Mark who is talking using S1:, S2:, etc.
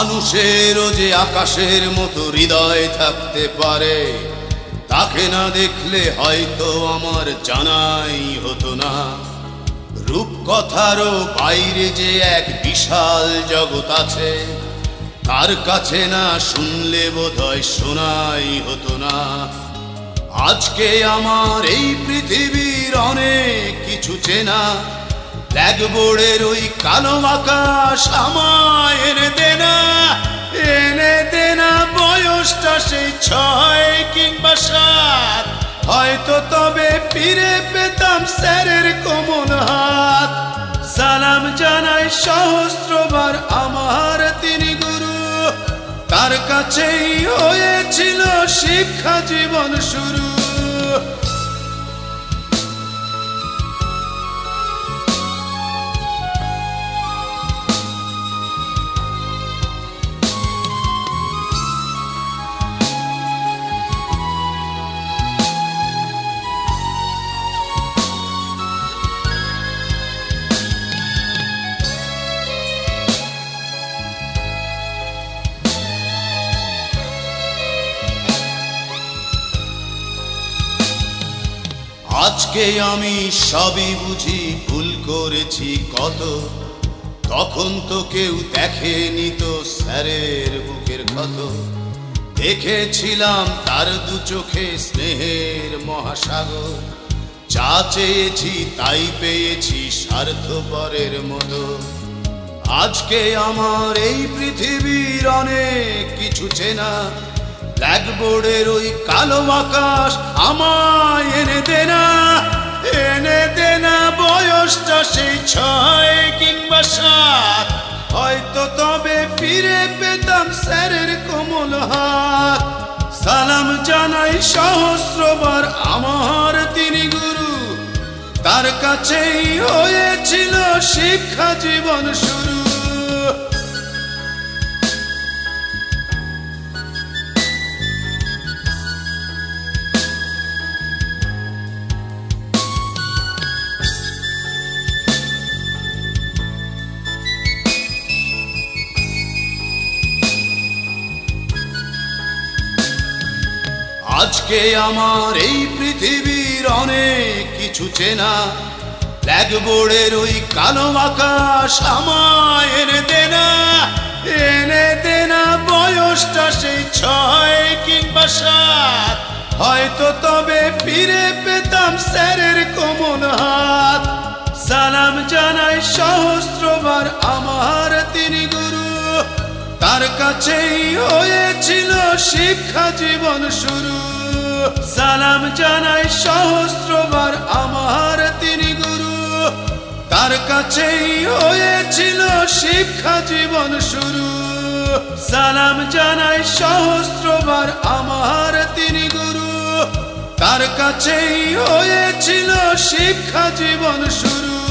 S1: মানুষেরও যে আকাশের মতো হৃদয় থাকতে পারে, তাকে না দেখলে হয়তো আমার জানাই হতো না। রূপকথারও বাইরে যে এক বিশাল জগৎ আছে, তার কাছে না শুনলে বোধহয় শোনাই হতো না। আজকে আমার এই পৃথিবীর অনেক কিছু চেনা, ব্ল্যাকবোর্ডের ওই কালো আকাশ আমায় এনে দেনা বয়সটা সেই 6 কিংবা 7, হয়তো তবে ফিরে পেতাম স্যারের কোমল হাত। সালাম জানাই সহস্রবার আমার তিনি গুরু, তার কাছেই হয়েছিল শিক্ষা জীবন শুরু। আজকে আমি সবই বুঝি, ভুল করেছি কত, তখন তো কেউ দেখেনি তো স্যারের বুকের ক্ষত। দেখেছিলাম তার দু চোখে স্নেহের মহাসাগর, যা চেয়েছি তাই পেয়েছি স্বার্থপরের মতো। আজকে আমার এই পৃথিবীর অনেক কিছু চেনা, ব্ল্যাকবোর্ডের ওই কালো আকাশ আমায় এনে দেনা বয়সটা সেই 6 কিংবা 7, হয়তো তবে ফিরে পেতাম স্যারের কোমল হাত। সালাম জানাই সহস্রবার আমার তিনি গুরু, তার কাছেই হয়েছিল শিক্ষা জীবন শুরু। আজকে আমার এই পৃথিবীর অনেক কিছু চেনা, ব্ল্যাকবোর্ডের ওই কালো আকাশ আমায় এনে দেনা বয়সটা সেই 6 কিংবা 7, হয়তো তবে ফিরে পেতাম স্যারের কোমল হাত। সালাম জানাই সহস্রবার আমার তিনি গুরু, তার কাছেই হয়েছিল শিক্ষা জীবন শুরু। সালাম জানাই সহস্রবার আমার তিনি গুরু, তার কাছেই হয়েছিল শিক্ষা জীবন শুরু। সালাম জানাই সহস্রবার আমার তিনি গুরু, তার কাছেই হয়েছিল শিক্ষা জীবন শুরু।